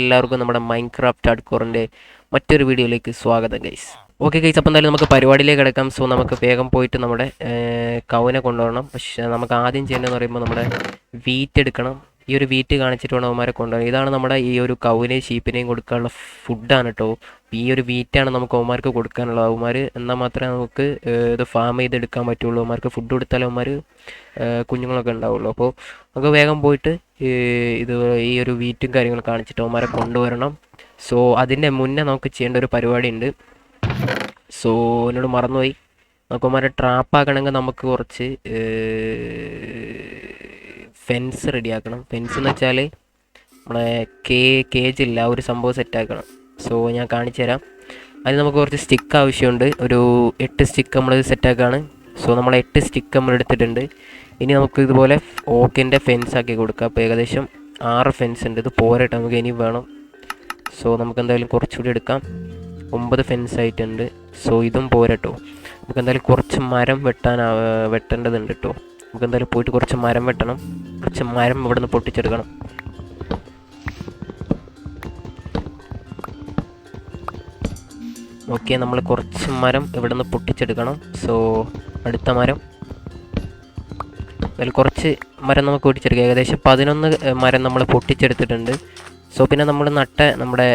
എല്ലാവർക്കും നമ്മുടെ മൈൻക്രാഫ്റ്റ് ഹാർഡ്കോറിൻ്റെ മറ്റൊരു വീഡിയോയിലേക്ക് സ്വാഗതം ഗൈസ്. ഓക്കെ ഗൈസ്, അപ്പോൾ എന്തായാലും നമുക്ക് പരിപാടിയിലേക്ക് കിടക്കാം. സോ നമുക്ക് വേഗം പോയിട്ട് നമ്മുടെ കൗനെ കൊണ്ടുവരണം. പക്ഷേ നമുക്ക് ആദ്യം ചെയ്യേണ്ടതെന്ന് പറയുമ്പോൾ നമ്മുടെ വീറ്റ് എടുക്കണം. ഈ ഒരു വീറ്റ് കാണിച്ചിട്ട് വേണം അവന്മാരെ കൊണ്ടുവരാൻ. ഇതാണ് നമ്മുടെ ഈ ഒരു കൗവിനെയും ഷീപ്പിനെയും കൊടുക്കാനുള്ള ഫുഡാണ് കേട്ടോ. ഈ ഒരു വീറ്റാണ് നമുക്ക് അവന്മാർക്ക് കൊടുക്കാനുള്ളത്. അവന്മാർ എന്നാൽ മാത്രമേ നമുക്ക് ഇത് ഫാം ചെയ്തെടുക്കാൻ പറ്റുള്ളൂ. അവന്മാർക്ക് ഫുഡ് കൊടുത്താലേ അവന്മാർ കുഞ്ഞുങ്ങളൊക്കെ ഉണ്ടാവുള്ളൂ. അപ്പോൾ നമുക്ക് വേഗം പോയിട്ട് ഇത് ഈ ഒരു വീറ്റും കാര്യങ്ങളും കാണിച്ചിട്ട് അവന്മാരെ കൊണ്ടുവരണം. സോ അതിൻ്റെ മുന്നേ നമുക്ക് ചെയ്യേണ്ട ഒരു പരിപാടി ഉണ്ട്. സോ എന്നോട് മറന്നുപോയി. നമുക്ക് അവന്മാരെ ട്രാപ്പാക്കണമെങ്കിൽ നമുക്ക് കുറച്ച് ഫെൻസ് റെഡിയാക്കണം. ഫെൻസ് എന്ന് വെച്ചാൽ നമ്മളെ കേജില്ല ഒരു സംഭവം സെറ്റാക്കണം. സോ ഞാൻ കാണിച്ചു തരാം. അതിന് നമുക്ക് കുറച്ച് സ്റ്റിക്ക് ആവശ്യമുണ്ട്. ഒരു 8 സ്റ്റിക്ക് നമ്മൾ സെറ്റാക്കാണ്. സോ നമ്മൾ 8 സ്റ്റിക്ക് നമ്മൾ എടുത്തിട്ടുണ്ട്. ഇനി നമുക്ക് ഇതുപോലെ ഓക്കിൻ്റെ ഫെൻസ് ആക്കി കൊടുക്കാം. അപ്പോൾ ഏകദേശം 6 ഫെൻസ് ഉണ്ട്. ഇത് പോരട്ടെ, നമുക്ക് ഇനി വേണം. സോ നമുക്ക് എന്തായാലും കുറച്ചുകൂടി എടുക്കാം. 9 ഫെൻസ് ആയിട്ടുണ്ട്. സോ ഇതും പോരട്ടോ. നമുക്ക് എന്തായാലും കുറച്ച് മരം വെട്ടേണ്ടതുണ്ട് കേട്ടോ. നമുക്ക് എന്തായാലും പോയിട്ട് കുറച്ച് മരം വെട്ടണം. കുറച്ച് മരം ഇവിടെ നിന്ന് പൊട്ടിച്ചെടുക്കണം. ഓക്കെ, നമ്മൾ കുറച്ച് മരം ഇവിടെ നിന്ന് പൊട്ടിച്ചെടുക്കണം. സോ അടുത്ത മരം, അതിൽ കുറച്ച് മരം നമുക്ക് പൊട്ടിച്ചെടുക്കാം. ഏകദേശം 11 മരം നമ്മൾ പൊട്ടിച്ചെടുത്തിട്ടുണ്ട്. സോ പിന്നെ നമ്മൾ നമ്മുടെ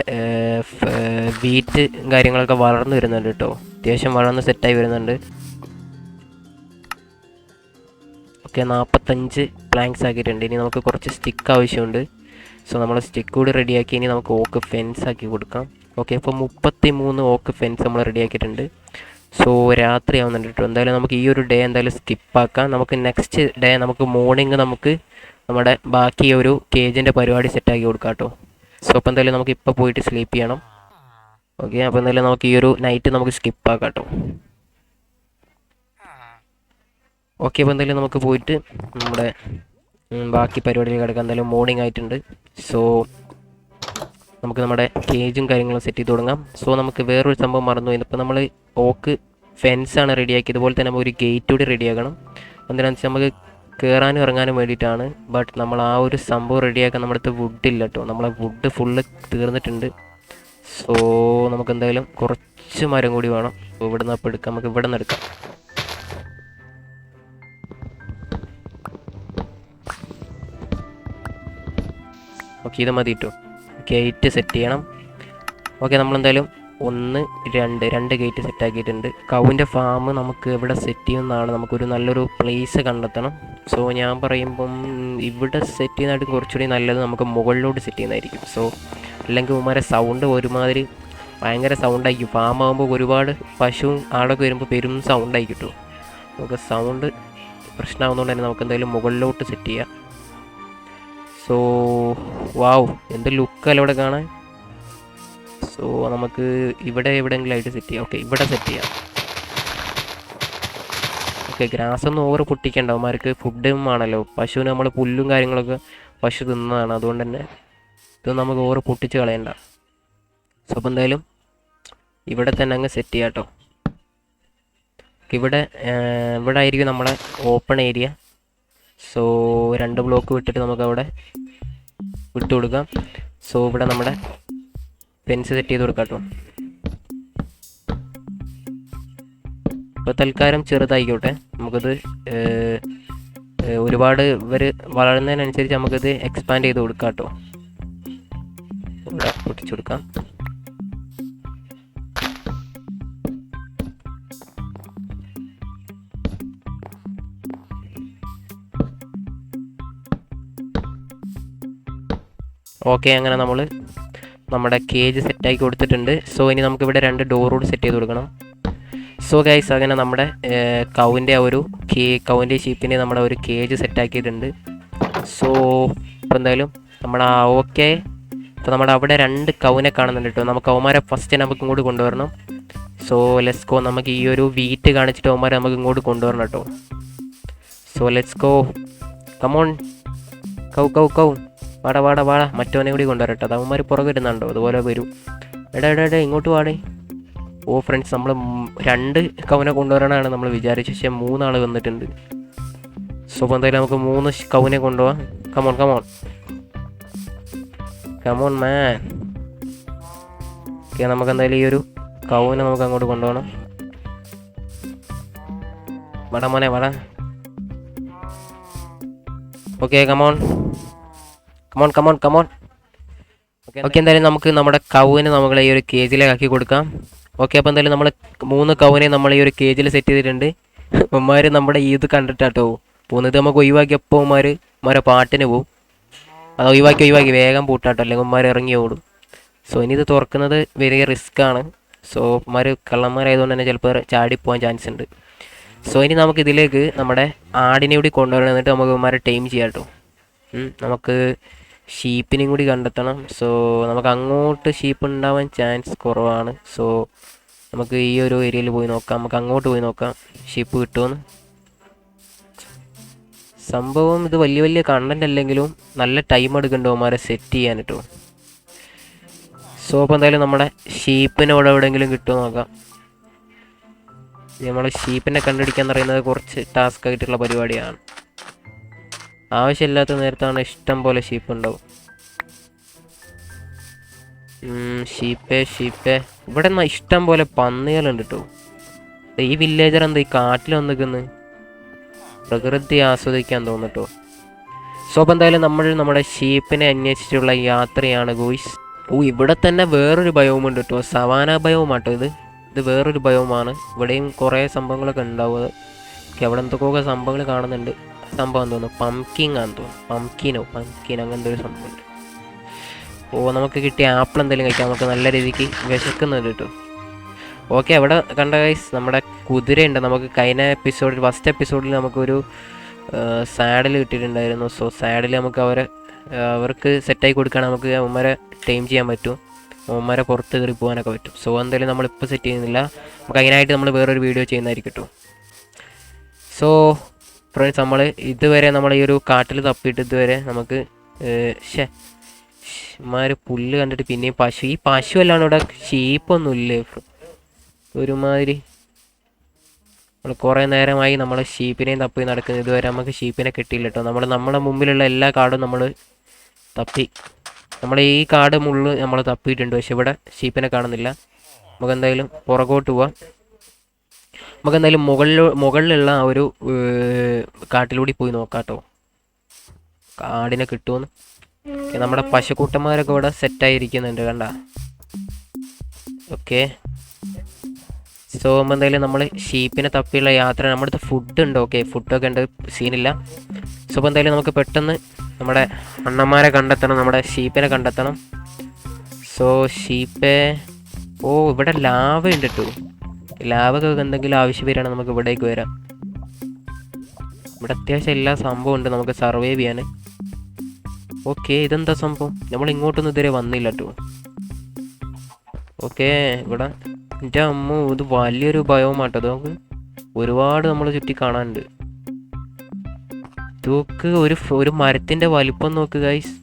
വീറ്റ് കാര്യങ്ങളൊക്കെ വളർന്നു വരുന്നുണ്ട് കേട്ടോ. അത്യാവശ്യം വളർന്ന് സെറ്റായി വരുന്നുണ്ട്. ഓക്കെ, 45 പ്ലാങ്ക്സ് ആക്കിയിട്ടുണ്ട്. ഇനി നമുക്ക് കുറച്ച് സ്റ്റിക്ക് ആവശ്യമുണ്ട്. സോ നമ്മൾ സ്റ്റിക്ക് കൂടി റെഡിയാക്കി ഇനി നമുക്ക് ഓക്ക് ഫെൻസ് ആക്കി കൊടുക്കാം. ഓക്കെ, അപ്പോൾ 33 ഓക്ക് ഫെൻസ് നമ്മൾ റെഡിയാക്കിയിട്ടുണ്ട്. സോ രാത്രി ആവുന്നുണ്ട് കേട്ടോ. എന്തായാലും നമുക്ക് ഈ ഒരു ഡേ എന്തായാലും സ്കിപ്പാക്കാം. നമുക്ക് നെക്സ്റ്റ് ഡേ നമുക്ക് മോർണിംഗ് നമുക്ക് നമ്മുടെ ബാക്കി ഒരു കേജിൻ്റെ പരിപാടി സെറ്റാക്കി കൊടുക്കാം കേട്ടോ. സോ അപ്പോൾ എന്തായാലും നമുക്ക് ഇപ്പോൾ പോയിട്ട് സ്ലീപ്പ് ചെയ്യണം. ഓക്കെ, അപ്പോൾ എന്തായാലും നമുക്ക് ഈ ഒരു നൈറ്റ് നമുക്ക് സ്കിപ്പാക്കാം കേട്ടോ. ഓക്കെ, അപ്പോൾ എന്തായാലും നമുക്ക് പോയിട്ട് നമ്മുടെ ബാക്കി പരിപാടിയിൽ കിടക്കാം. എന്തായാലും മോർണിംഗ് ആയിട്ടുണ്ട്. സോ നമുക്ക് നമ്മുടെ കേജും കാര്യങ്ങളും സെറ്റ് ചെയ്ത് തുടങ്ങാം. സോ നമുക്ക് വേറൊരു സംഭവം മറന്നു. ഇതിപ്പോൾ നമ്മൾ ഓക്ക് ഫെൻസാണ് റെഡിയാക്കി. ഇതുപോലെ തന്നെ നമുക്ക് ഒരു ഗേറ്റ് കൂടി റെഡിയാക്കണം. എന്താണെന്ന് വെച്ചാൽ നമുക്ക് കയറാനും ഇറങ്ങാനും വേണ്ടിയിട്ടാണ്. ബട്ട് നമ്മൾ ആ ഒരു സംഭവം റെഡിയാക്കാൻ നമ്മുടെ അടുത്ത് വുഡില്ല കേട്ടോ. നമ്മളെ വുഡ് ഫുള്ള് തീർന്നിട്ടുണ്ട്. സോ നമുക്ക് എന്തായാലും കുറച്ച് മരം കൂടി വേണം. സോ ഇവിടെ നിന്ന് അപ്പോൾ എടുക്കാം. നമുക്ക് ഇവിടെ നിന്ന് എടുക്കാം. ഓക്കെ, ഇത് മതി കേട്ടോ. ഗേറ്റ് സെറ്റ് ചെയ്യണം. ഓക്കെ, നമ്മളെന്തായാലും 1 2 ഗേറ്റ് സെറ്റാക്കിയിട്ടുണ്ട്. കൗവിൻ്റെ ഫാം നമുക്ക് എവിടെ സെറ്റ് ചെയ്യുന്നതാണ് നമുക്കൊരു നല്ലൊരു പ്ലേസ് കണ്ടെത്തണം. സോ ഞാൻ പറയുമ്പം ഇവിടെ സെറ്റ് ചെയ്യുന്നതായിട്ട് കുറച്ചുകൂടി നല്ലത് നമുക്ക് മുകളിലോട്ട് സെറ്റ് ചെയ്യുന്നതായിരിക്കും. സോ അല്ലെങ്കിൽ ഉമ്മാരെ സൗണ്ട് ഒരുമാതിരി ഭയങ്കര സൗണ്ടായിരിക്കും. ഫാം ആകുമ്പോൾ ഒരുപാട് പശുവും ആടൊക്കെ വരുമ്പോൾ പെരും സൗണ്ടായിരിക്കും കേട്ടോ. നമുക്ക് സൗണ്ട് പ്രശ്നമാകുന്നതുകൊണ്ട് തന്നെ നമുക്ക് എന്തായാലും മുകളിലോട്ട് സെറ്റ് ചെയ്യാം. സോ വാവ്, എന്ത് ലുക്കല്ല ഇവിടെ കാണാൻ. സോ നമുക്ക് ഇവിടെ എവിടെയെങ്കിലും ആയിട്ട് സെറ്റ് ചെയ്യാം. ഓക്കെ, ഇവിടെ സെറ്റ് ചെയ്യാം. ഓക്കെ, ഗ്രാസ് ഒന്നും ഓവർ പൊട്ടിക്കേണ്ട. അവന്മാർക്ക് ഫുഡും ആണല്ലോ. പശുവിന് നമ്മൾ പുല്ലും കാര്യങ്ങളൊക്കെ പശു തിന്നതാണ്. അതുകൊണ്ട് തന്നെ ഇതൊന്നും നമുക്ക് ഓവർ പൊട്ടിച്ച് കളയണ്ട. സോ അപ്പോൾ എന്തായാലും ഇവിടെ തന്നെ അങ്ങ് സെറ്റ് ചെയ്യാം കേട്ടോ. ഇവിടെ ആയിരിക്കും നമ്മളെ ഓപ്പൺ ഏരിയ. സോ 2 ബ്ലോക്ക് വിട്ടിട്ട് നമുക്ക് അവിടെ വിട്ടു കൊടുക്കാം. സോ ഇവിടെ നമ്മുടെ ഫെൻസ് സെറ്റ് ചെയ്ത് കൊടുക്കാം കേട്ടോ. ഇപ്പോൾ തൽക്കാലം ചെറുതായിക്കോട്ടെ. നമുക്കിത് ഒരുപാട് ഇവർ വളരുന്നതിനനുസരിച്ച് നമുക്കിത് എക്സ്പാൻഡ് ചെയ്ത് കൊടുക്കാം കേട്ടോ. ഇവിടെ പൊട്ടിച്ചു കൊടുക്കാം. ഓക്കെ, അങ്ങനെ നമ്മൾ നമ്മുടെ കേജ് സെറ്റാക്കി കൊടുത്തിട്ടുണ്ട്. സോ ഇനി നമുക്കിവിടെ 2 ഡോറോട് സെറ്റ് ചെയ്ത് കൊടുക്കണം. സോ ഗൈസ്, അങ്ങനെ നമ്മുടെ കൗവിൻ്റെ ആ ഒരു കൗവിൻ്റെ ഷീപ്പിനെ നമ്മുടെ ഒരു കേജ് സെറ്റാക്കിയിട്ടുണ്ട്. സോ ഇപ്പോൾ എന്തായാലും നമ്മുടെ ഓക്കെ, ഇപ്പോൾ നമ്മുടെ അവിടെ 2 കൗവിനെ കാണുന്നുണ്ട് കേട്ടോ. നമുക്ക് അവന്മാരെ ഫസ്റ്റ് നമുക്ക് ഇങ്ങോട്ട് കൊണ്ടുവരണം. So let's go. നമുക്ക് ഈ ഒരു വീറ്റ് കാണിച്ചിട്ട് അവന്മാരെ നമുക്ക് ഇങ്ങോട്ട് കൊണ്ടുവരണം കേട്ടോ. സോ ലെറ്റ്സ് ഗോ, കമോൺ കൗ വാടാ മറ്റവനെ കൂടി കൊണ്ടുവരട്ടെ. അത് അവന്മാർ പുറകെ വരുന്നുണ്ടോ? അതുപോലെ വരും. എടാ ഇങ്ങോട്ട് വാടേ. ഓ ഫ്രണ്ട്സ്, നമ്മൾ 2 കൗവിനെ കൊണ്ടുവരാനാണ് നമ്മൾ വിചാരിച്ച. പക്ഷേ 3 ആൾ വന്നിട്ടുണ്ട്. സോ അപ്പോൾ എന്തായാലും നമുക്ക് 3 കൗവിനെ കൊണ്ടുപോകാം. കമോൺ കമോൺ മാൻ. ഓക്കെ, നമുക്ക് എന്തായാലും ഈ ഒരു കൗവിനെ നമുക്ക് അങ്ങോട്ട് കൊണ്ടുപോകണം. വട മോനെ vada. Okay, come on come on come on come on. Okay, എന്തായാലും നമുക്ക് നമ്മുടെ കൗവിനെ നമ്മൾ ഈ ഒരു കേജിലാക്കി കൊടുക്കാം. ഓക്കെ, അപ്പോൾ എന്തായാലും നമ്മൾ 3 കൗവിനെ നമ്മൾ ഈ ഒരു കേജിൽ സെറ്റ് ചെയ്തിട്ടുണ്ട്. ഉമ്മാർ നമ്മുടെ ഇത് കണ്ടിട്ടാട്ടോ പോകുന്നത്. നമുക്ക് ഒഴിവാക്കിയപ്പോൾ ഉമ്മാരെ പാട്ടിന് പോവും. അത് ഒഴിവാക്കി വേഗം പൂട്ടാട്ടോ, അല്ലെങ്കിൽ ഉമ്മാർ ഇറങ്ങി ഓടും. സോ ഇനി ഇത് തുറക്കുന്നത് വലിയ റിസ്ക്കാണ്. സോ ഉമ്മാർ കള്ളന്മാരായതുകൊണ്ട് തന്നെ ചിലപ്പോൾ ചാടിപ്പോകാൻ ചാൻസ് ഉണ്ട്. സോ ഇനി നമുക്ക് ഇതിലേക്ക് നമ്മുടെ ആടിനെ കൂടി കൊണ്ടുവരണം. എന്നിട്ട് നമുക്ക് ഉമ്മാരെ ടൈം ചെയ്യാം കേട്ടോ. നമുക്ക് ഷീപ്പിനെയും കൂടി കണ്ടെത്തണം. സോ നമുക്ക് അങ്ങോട്ട് ഷീപ്പ് ഉണ്ടാവാൻ ചാൻസ് കുറവാണ്. സോ നമുക്ക് ഈ ഒരു ഏരിയയിൽ പോയി നോക്കാം. നമുക്ക് അങ്ങോട്ട് പോയി നോക്കാം ഷീപ്പ് കിട്ടുമെന്ന്. സംഭവം ഇത് വലിയ കണ്ടന്റ് അല്ലെങ്കിലും നല്ല ടൈം എടുക്കണ്ടോ അവന്മാരെ സെറ്റ് ചെയ്യാൻ കേട്ടോ. സോ അപ്പോൾ എന്തായാലും നമ്മുടെ ഷീപ്പിനെ എവിടെയെങ്കിലും കിട്ടുമോ നോക്കാം. നമ്മൾ ഷീപ്പിനെ കണ്ടുപിടിക്കാൻ പറയുന്നത് കുറച്ച് ടാസ്ക് ആയിട്ടുള്ള പരിപാടിയാണ്. ആവശ്യമില്ലാത്ത നേരത്താണ് ഇഷ്ടം പോലെ ഷീപ്പ് ഉണ്ടാവും. ഷീപ്പേ ഇവിടെ ഇഷ്ടം പോലെ പന്നികളുണ്ട് കേട്ടോ. ഈ വില്ലേജർ എന്താ ഈ കാട്ടിൽ വന്നിരിക്കുന്നത്? പ്രകൃതി ആസ്വദിക്കാൻ തോന്നിട്ടോ. സോ അപ്പോൾ എന്തായാലും നമ്മുടെ ഷീപ്പിനെ അന്വേഷിച്ചുള്ള യാത്രയാണ് ഗോയ്സ്. ഇവിടെ തന്നെ വേറൊരു ബയോമുണ്ട് കേട്ടോ. സവാന ബയോമാട്ടോ ഇത് വേറൊരു ബയോമാണ്. ഇവിടെയും കുറേ സംഭവങ്ങളൊക്കെ ഉണ്ടാവും. അവിടെ എന്തൊക്കെ സംഭവങ്ങൾ കാണുന്നുണ്ട്. സംഭവം തോന്നുന്നു പംകിൻ ആണെന്ന് തോന്നുന്നു. പംകിൻ അങ്ങനത്തെ ഒരു സംഭവമുണ്ട്. നമുക്ക് കിട്ടിയ ആപ്പിൾ എന്തെങ്കിലും കഴിക്കാം. നമുക്ക് നല്ല രീതിക്ക് വിശക്കുന്നുണ്ട് കേട്ടോ. ഓക്കെ, അവിടെ കണ്ട ഗൈസ് നമ്മുടെ കുതിരയുണ്ട്. നമുക്ക് കഴിഞ്ഞ ഫസ്റ്റ് എപ്പിസോഡിൽ നമുക്കൊരു സാഡിൽ കിട്ടിയിട്ടുണ്ടായിരുന്നു. സോ സാഡിൽ നമുക്ക് അവർക്ക് സെറ്റായി കൊടുക്കാൻ നമുക്ക് അവന്മാരെ ടൈം ചെയ്യാൻ പറ്റും. അവന്മാരെ പുറത്ത് കയറി പോകാനൊക്കെ പറ്റും. സോ എന്തായാലും നമ്മളിപ്പോൾ സെറ്റ് ചെയ്യുന്നില്ല. നമുക്ക് അതിനായിട്ട് നമ്മൾ വേറൊരു വീഡിയോ ചെയ്യുന്നതായിരിക്കും കേട്ടോ. സോ ഫ്രണ്ട്സ്, നമ്മൾ ഇതുവരെ നമ്മൾ ഈ ഒരു കാട്ടിൽ തപ്പിയിട്ട് ഇതുവരെ നമുക്ക് പുല്ല് കണ്ടിട്ട് പിന്നെയും ഈ പശു അല്ലാണ്ട് ഇവിടെ ഷീപ്പൊന്നുമില്ലേ? ഒരുമാതിരി നമ്മൾ കുറേ നേരമായി നമ്മൾ ഷീപ്പിനെയും തപ്പി നടക്കുന്നത്. ഇതുവരെ നമുക്ക് ഷീപ്പിനെ കിട്ടിയില്ല കേട്ടോ. നമ്മുടെ മുമ്പിലുള്ള എല്ലാ കാടും നമ്മൾ തപ്പി. നമ്മൾ ഈ കാട് മുള്ള് നമ്മൾ തപ്പിയിട്ടുണ്ട്. പക്ഷെ ഇവിടെ ഷീപ്പിനെ കാണുന്നില്ല. നമുക്ക് എന്തായാലും പുറകോട്ട് പോവാം. നമുക്ക് എന്തായാലും മുകളിലുള്ള ആ ഒരു കാട്ടിലൂടെ പോയി നോക്കാം കേട്ടോ, കാടിനെ കിട്ടുമെന്ന്. നമ്മുടെ പശുക്കൂട്ടന്മാരൊക്കെ ഇവിടെ സെറ്റായിരിക്കുന്നുണ്ട് കണ്ട. ഓക്കെ, സോ എന്തായാലും നമ്മൾ ഷീപ്പിനെ തപ്പിയുള്ള യാത്ര. നമ്മുടെ അടുത്ത് ഫുഡ് ഉണ്ട്. ഓക്കെ, ഫുഡൊക്കെ ഉണ്ട്, സീനില്ല. സോ അപ്പോൾ എന്തായാലും നമുക്ക് പെട്ടെന്ന് നമ്മുടെ അണ്ണന്മാരെ കണ്ടെത്തണം, നമ്മുടെ ഷീപ്പിനെ കണ്ടെത്തണം. സോ ഇവിടെ ലാവ ഉണ്ട് കേട്ടോ. ലാവൊക്കെ എന്തെങ്കിലും ആവശ്യം വരികയാണെങ്കിൽ നമുക്ക് ഇവിടേക്ക് വരാം. ഇവിടെ അത്യാവശ്യം എല്ലാ സംഭവം ഉണ്ട് നമുക്ക് സർവൈവ് ചെയ്യാൻ. ഓക്കെ, ഇതെന്താ സംഭവം? നമ്മൾ ഇങ്ങോട്ടൊന്നും ഇതുവരെ വന്നില്ല കേട്ടോ. ഓക്കെ, ഇവിടെ എൻ്റെ അമ്മ ഇത് വലിയൊരു ബയോമാട്ടോ. അത് നമുക്ക് ഒരുപാട് നമ്മൾ ചുറ്റി കാണാനുണ്ട്. ഇതൊക്കെ ഒരു മരത്തിൻ്റെ വലിപ്പം നോക്ക് ഗൈസ്.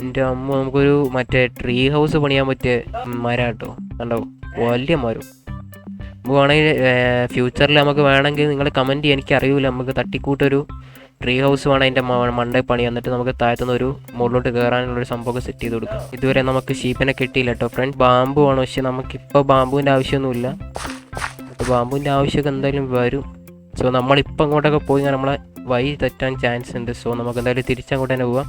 എൻ്റെ അമ്മ നമുക്കൊരു മറ്റേ ട്രീ ഹൗസ് പണിയാൻ പറ്റിയ മരം കേട്ടോ. കണ്ടോ, വലിയ മരം. നമുക്ക് വേണമെങ്കിൽ ഫ്യൂച്ചറിൽ നമുക്ക് വേണമെങ്കിൽ നിങ്ങൾ കമൻറ്റ് ചെയ്യാൻ, എനിക്കറിയില്ല. നമുക്ക് തട്ടിക്കൂട്ടൊരു ട്രീ ഹൗസ് വേണം അതിൻ്റെ മണ്ടേ പണി. എന്നിട്ട് നമുക്ക് താഴത്തുനിന്ന് ഒരു മുകളിലോട്ട് കയറാനുള്ളൊരു സംഭവം സെറ്റ് ചെയ്ത് കൊടുക്കാം. ഇതുവരെ നമുക്ക് ഷീപ്പിനെ കിട്ടിയില്ല കേട്ടോ ഫ്രണ്ട്. ബാമ്പു ആണ്, പക്ഷെ നമുക്കിപ്പോൾ ബാമ്പുവിൻ്റെ ആവശ്യമൊന്നുമില്ല. ബാമ്പുവിൻ്റെ ആവശ്യമൊക്കെ എന്തായാലും വരും. സോ നമ്മളിപ്പോൾ അങ്ങോട്ടൊക്കെ പോയി നമ്മളെ വഴി തെറ്റാൻ ചാൻസ് ഉണ്ട്. സോ നമുക്ക് എന്തായാലും തിരിച്ചങ്ങോട്ട് തന്നെ പോവാം.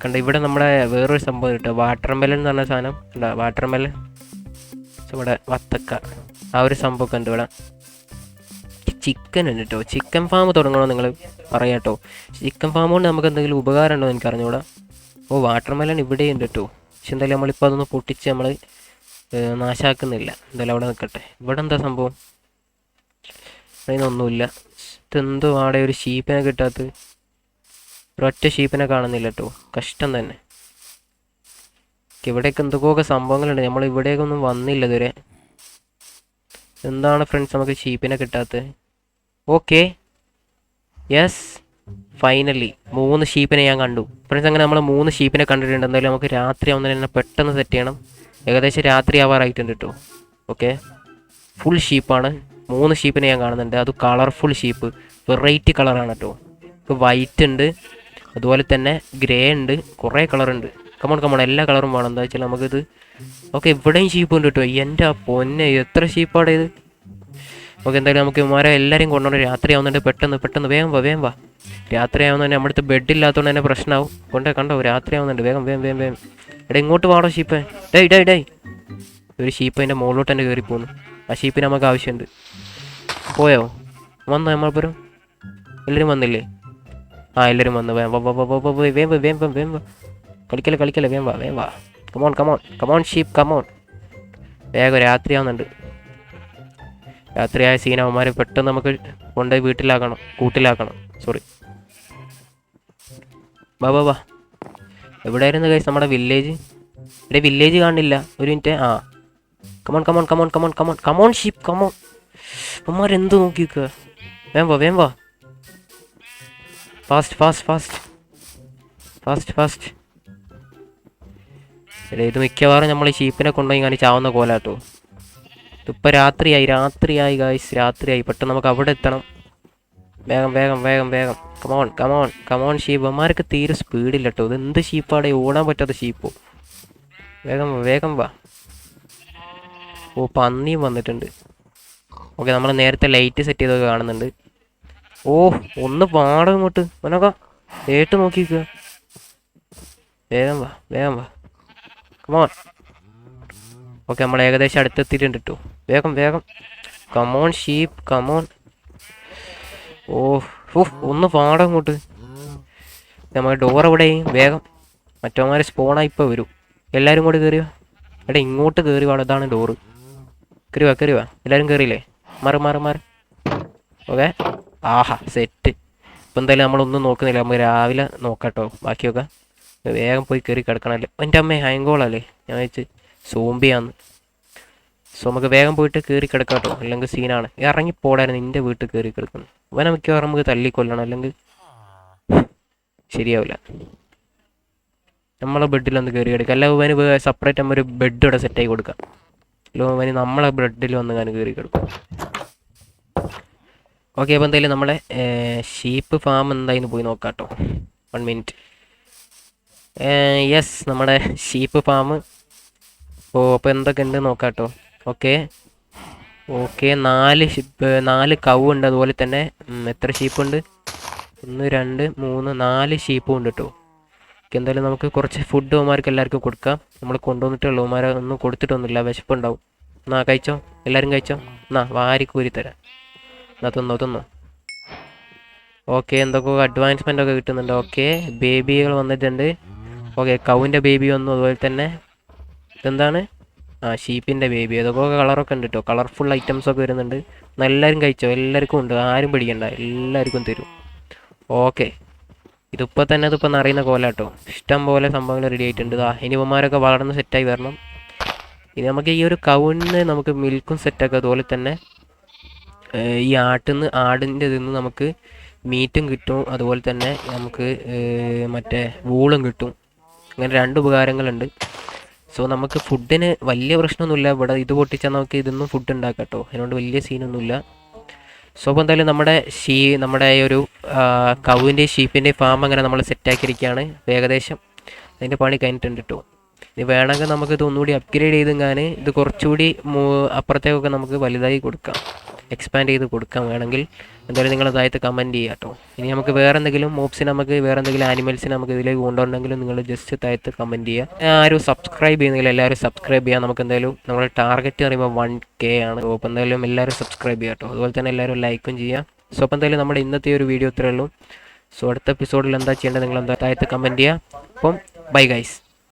കണ്ട ഇവിടെ നമ്മുടെ വേറൊരു സംഭവം കിട്ടുക, വാട്ടർ മെലൻ എന്ന് പറഞ്ഞ സാധനം കണ്ട. വാട്ടർ മെലൻ ഇവിടെ വത്തക്ക ആ ഒരു സംഭവമൊക്കെ ഉണ്ട് ഇവിടെ. ചിക്കൻ ഉണ്ട് കേട്ടോ. ചിക്കൻ ഫാം തുടങ്ങണമെന്ന് നിങ്ങൾ പറയാം കേട്ടോ. ചിക്കൻ ഫാം കൊണ്ട് നമുക്ക് എന്തെങ്കിലും ഉപകാരം ഉണ്ടോ എന്ന് എനിക്ക് അറിഞ്ഞൂടാ. വാട്ടർ മെലൻ ഇവിടെയുണ്ട് കേട്ടോ. പക്ഷെ എന്തായാലും നമ്മളിപ്പോൾ അതൊന്ന് പൊട്ടിച്ച് നമ്മൾ നാശാക്കുന്നില്ല. എന്തായാലും അവിടെ നിൽക്കട്ടെ. ഇവിടെ എന്താ സംഭവം? അതിനൊന്നുമില്ല. ഇതെന്തോ അവിടെ ഒരു ഷീപ്പിനെ കിട്ടാത്ത, ഒരൊറ്റ ഷീപ്പിനെ കാണുന്നില്ല കേട്ടോ. കഷ്ടം തന്നെ. ഇവിടെയൊക്കെ എന്തൊക്കെ സംഭവങ്ങളുണ്ട്. നമ്മൾ ഇവിടേക്ക് ഒന്നും വന്നില്ല ഇതുവരെ. എന്താണ് ഫ്രണ്ട്സ് നമുക്ക് ഷീപ്പിനെ കിട്ടാത്തത്? ഓക്കെ, യെസ്, ഫൈനലി 3 ഷീപ്പിനെ ഞാൻ കണ്ടു ഫ്രണ്ട്സ്. അങ്ങനെ നമ്മൾ 3 ഷീപ്പിനെ കണ്ടിട്ടുണ്ട്. എന്തായാലും നമുക്ക് രാത്രി ആവുന്നതിന് തന്നെ പെട്ടെന്ന് സെറ്റ് ചെയ്യണം. ഏകദേശം രാത്രി ആവാറായിട്ടുണ്ട് കേട്ടോ. Okay, full ഷീപ്പാണ്. 3 ഷീപ്പിനെ ഞാൻ കാണുന്നുണ്ട്. അത് കളർഫുൾ ഷീപ്പ്, വെറൈറ്റി കളറാണ് കേട്ടോ. ഇപ്പോൾ വൈറ്റ് ഉണ്ട്, അതുപോലെ തന്നെ ഗ്രേ ഉണ്ട്, കുറേ കളറുണ്ട്. കമോൺ കമോൺ, എല്ലാ കളറും വേണം. എന്താ വെച്ചാൽ നമുക്കിത് ഓക്കെ. ഇവിടെയും ഷീപ്പ് ഉണ്ട് കേട്ടോ. എൻ്റെ ആ പൊന്നെ, എത്ര ഷീപ്പാടെ ഇത്. ഓക്കെ, എന്തായാലും നമുക്ക് ഇവന്മാരെ എല്ലാവരെയും കൊണ്ടുപോകണം. രാത്രി ആവുന്നുണ്ട്, പെട്ടെന്ന് പെട്ടെന്ന് വേഗം വാ വേഗം വാ. രാത്രി ആവുന്ന തന്നെ നമ്മുടെ അടുത്ത് ബെഡില്ലാത്തതുകൊണ്ട് തന്നെ പ്രശ്നമാവും. കണ്ടോ രാത്രി ആവുന്നുണ്ട്, വേഗം വേഗം വേഗം വേഗം. എടാ ഇങ്ങോട്ട് വാടോ ഷീപ്പ്. ഡേയ് ഒരു ഷീപ്പ് അതിൻ്റെ മുകളിലോട്ട് തന്നെ കയറി പോകുന്നു. ആ ഷീപ്പിന് നമുക്ക് ആവശ്യമുണ്ട്. പോയോ? വന്നോ നമ്മളപ്പുറം? എല്ലാവരും വന്നില്ലേ? ആ എല്ലാവരും വന്നു. വേം കളിക്കല്ലേ വേം വാ. Come on sheep come on. വേഗം രാത്രി ആവുന്നുണ്ട്. രാത്രിയായ സീനവന്മാരെ പെട്ടെന്ന് നമുക്ക് കൊണ്ടുപോയി കൂട്ടിലാക്കണം. സോറി. വാ. എവിടെയായിരുന്നു ഗൈസ് നമ്മുടെ വില്ലേജ്? ഇവിടെ വില്ലേജ് കാണില്ല. ഒരു മിനിറ്റ്. ആ കമോൺ ഷീപ്പ് കമോൺ. അവന്മാരെന്ത് നോക്കി നിൽക്കുക? വേം വാ. ഫാസ്റ്റ്. എടേ ഇത് മിക്കവാറും നമ്മൾ ഈ ഷീപ്പിനെ കൊണ്ടുപോയി ഇങ്ങനെ ചാവുന്ന കോലാട്ടോ. ഇതിപ്പോൾ രാത്രിയായി ഗായ്സ്, രാത്രിയായി. പെട്ടെന്ന് നമുക്ക് അവിടെ എത്തണം. വേഗം. Come on sheep. അവന്മാർക്ക് തീരെ സ്പീഡില്ല കേട്ടോ. ഇത് എന്ത് ഷീപ്പാടെ, ഓടാൻ പറ്റാത്ത ഷീപ്പോ. വേഗം വാ. ഓ പന്നിയും വന്നിട്ടുണ്ട്. ഓക്കെ, നമ്മൾ നേരത്തെ ലൈറ്റ് സെറ്റ് ചെയ്തൊക്കെ കാണുന്നുണ്ട്. ഓ ഒന്ന് പാടം ഇങ്ങോട്ട് അവനൊക്കെ ഏട്ട് നോക്കിക്കുക. വേഗം വാ കമോൺ. ഓക്കെ, നമ്മൾ ഏകദേശം അടുത്തെത്തിയിട്ടുണ്ട് കേട്ടോ. വേഗം കമോൺ ഷീപ്പ് കമോൺ. ഓ ഒന്ന് പാടം ഇങ്ങോട്ട്. നമ്മൾ ഡോർ എവിടെയും വേഗം. മറ്റവന്മാരെ സ്പോണായി ഇപ്പോൾ വരും. എല്ലാവരും കൂടി കയറിയോ? എടാ ഇങ്ങോട്ട് കയറി വാ, ഇതാണ് ഡോറ്. കയറി വാ. എല്ലാവരും കയറിയില്ലേ? മാറ്. ഓക്കെ, ആഹാ സെറ്റ്. ഇപ്പം എന്തായാലും നമ്മളൊന്നും നോക്കുന്നില്ല, നമുക്ക് രാവിലെ നോക്കാട്ടോ ബാക്കിയൊക്കെ. വേഗം പോയി കയറി കിടക്കണമല്ലോ. എൻ്റെ അമ്മേ ഹൈങ്കോളല്ലേ, ഞാൻ വെച്ച് സോംബിയാന്ന്. സോ നമുക്ക് വേഗം പോയിട്ട് കയറി കിടക്കാട്ടോ, അല്ലെങ്കിൽ സീനാണ്. ഇറങ്ങിപ്പോടായിരുന്നു നിൻ്റെ വീട്ടിൽ കയറി കിടക്കുന്നു. അവനെ മിക്കവാറും നമുക്ക് തല്ലിക്കൊല്ലണം, അല്ലെങ്കിൽ ശരിയാവില്ല. നമ്മളെ ബെഡിലൊന്ന് കയറി കിടക്കുക. അല്ല അവന് സെപ്പറേറ്റ് നമ്മൾ ഒരു ബെഡ് ഇവിടെ സെറ്റായി കൊടുക്കാം. അല്ലോ അവന് നമ്മളെ ബെഡിൽ വന്ന് ഞാൻ കയറി കിടക്കും. ഓക്കെ, അപ്പോൾ എന്തായാലും നമ്മളെ ഷീപ്പ് ഫാം എന്തായാലും പോയി നോക്കാം കേട്ടോ. 1 മിനിറ്റ്. യെസ്, നമ്മുടെ ഷീപ്പ് ഫാം. ഓ അപ്പോൾ എന്തൊക്കെ ഉണ്ട് നോക്കാം കേട്ടോ. ഓക്കെ 4 കൗ ഉണ്ട്. അതുപോലെ തന്നെ എത്ര ഷീപ്പുണ്ട്? 1 2 3 4 ഷീപ്പും ഉണ്ട് കേട്ടോ. ഓക്കെ, എന്തായാലും നമുക്ക് കുറച്ച് ഫുഡ് അവന്മാർക്ക് എല്ലാവർക്കും കൊടുക്കാം. നമ്മൾ കൊണ്ടുവന്നിട്ടുള്ളൂ, അവന്മാരെ ഒന്നും കൊടുത്തിട്ടൊന്നുമില്ല. വിശപ്പുണ്ടാവും. എന്നാ കഴിച്ചോ, എല്ലാവരും കഴിച്ചോ. എന്നാ വാരിക്കൂരി തരാം. എന്നാ തിന്നോ. ഓക്കെ, എന്തൊക്കെ അഡ്വാൻസ്മെൻ്റ് ഒക്കെ കിട്ടുന്നുണ്ട്. ഓക്കെ, ബേബികൾ വന്നിട്ടുണ്ട്. ഓക്കെ, കൗവിൻ്റെ ബേബി വന്നു. അതുപോലെ തന്നെ ഇതെന്താണ്? ഷീപ്പിൻ്റെ ബേബി. അതൊക്കെ കളറൊക്കെ ഉണ്ട് കേട്ടോ. കളർഫുൾ ഐറ്റംസൊക്കെ വരുന്നുണ്ട്. എല്ലാവരും കഴിച്ചോ, എല്ലാവർക്കും ഉണ്ട്. ആരും പിടിക്കണ്ട, എല്ലാവർക്കും തരും. ഓക്കെ, ഇതിപ്പോൾ നിറയുന്ന കോലാട്ടോ. ഇഷ്ടം പോലെ സംഭവങ്ങൾ റെഡി ആയിട്ടുണ്ട്. ഇനി ഇവന്മാരൊക്കെ വളർന്ന് സെറ്റായി വരണം. ഇനി നമുക്ക് ഈ ഒരു കൗവിന് നമുക്ക് മിൽക്കും സെറ്റാക്കുക. അതുപോലെ തന്നെ ഈ ആടിൻ്റെ ഇതിൽ നിന്ന് നമുക്ക് മീറ്റും കിട്ടും. അതുപോലെ തന്നെ നമുക്ക് മറ്റേ വൂളും കിട്ടും. അങ്ങനെ 2 ഉപകാരങ്ങളുണ്ട്. സോ നമുക്ക് ഫുഡിന് വലിയ പ്രശ്നമൊന്നുമില്ല. ഇവിടെ ഇത് പൊട്ടിച്ചാൽ നമുക്ക് ഇതൊന്നും ഫുഡ് ഉണ്ടാക്കാം കേട്ടോ. അതിനോട് വലിയ സീനൊന്നുമില്ല. സോ അപ്പോൾ എന്തായാലും നമ്മുടെ ഒരു കൗവിൻ്റെയും ഷീപ്പിൻ്റെയും ഫാം അങ്ങനെ നമ്മൾ സെറ്റാക്കിയിരിക്കുകയാണ്. ഏകദേശം അതിൻ്റെ പണി കഴിഞ്ഞിട്ടുണ്ട് കേട്ടോ. ഇനി വേണമെങ്കിൽ നമുക്കിത് ഒന്നുകൂടി അപ്ഗ്രേഡ് ചെയ്തെങ്ങാൻ ഇത് കുറച്ചുകൂടി അപ്പുറത്തേക്കൊക്കെ നമുക്ക് വലുതായി കൊടുക്കാം, എക്സ്പാൻഡ് ചെയ്ത് കൊടുക്കാം വേണമെങ്കിൽ. എന്തായാലും നിങ്ങൾ അതായത് കമൻറ്റ് ചെയ്യുക കേട്ടോ. ഇനി നമുക്ക് വേറെ എന്തെങ്കിലും മോബ്സിന്, നമുക്ക് വേറെ എന്തെങ്കിലും ആനിമൽസിന് നമുക്ക് ഇതിലേക്ക് കൊണ്ടുവരണമെങ്കിലും നിങ്ങൾ ജസ്റ്റ് താഴത്ത് കമൻറ്റ് ചെയ്യുക. ആരും സബ്സ്ക്രൈബ് ചെയ്യുന്നെങ്കിൽ എല്ലാവരും സബ്സ്ക്രൈബ് ചെയ്യുക. നമുക്ക് എന്തായാലും നമ്മുടെ ടാർഗറ്റ് പറയുമ്പോൾ 1K ആണ്. സോ അപ്പോൾ എന്തായാലും എല്ലാവരും സബ്സ്ക്രൈബ് ചെയ്യുക കേട്ടോ. അതുപോലെ തന്നെ എല്ലാവരും ലൈക്കും ചെയ്യുക. സോ അപ്പോൾ എന്തായാലും നമ്മുടെ ഇന്നത്തെ ഒരു വീഡിയോ ഇത്രയേ ഉള്ളൂ. സോ അടുത്ത എപ്പിസോഡിൽ എന്താ ചെയ്യേണ്ടത് നിങ്ങൾ എന്താ താഴത്ത് കമൻറ്റ് ചെയ്യുക. അപ്പം ബൈ ഗൈസ്.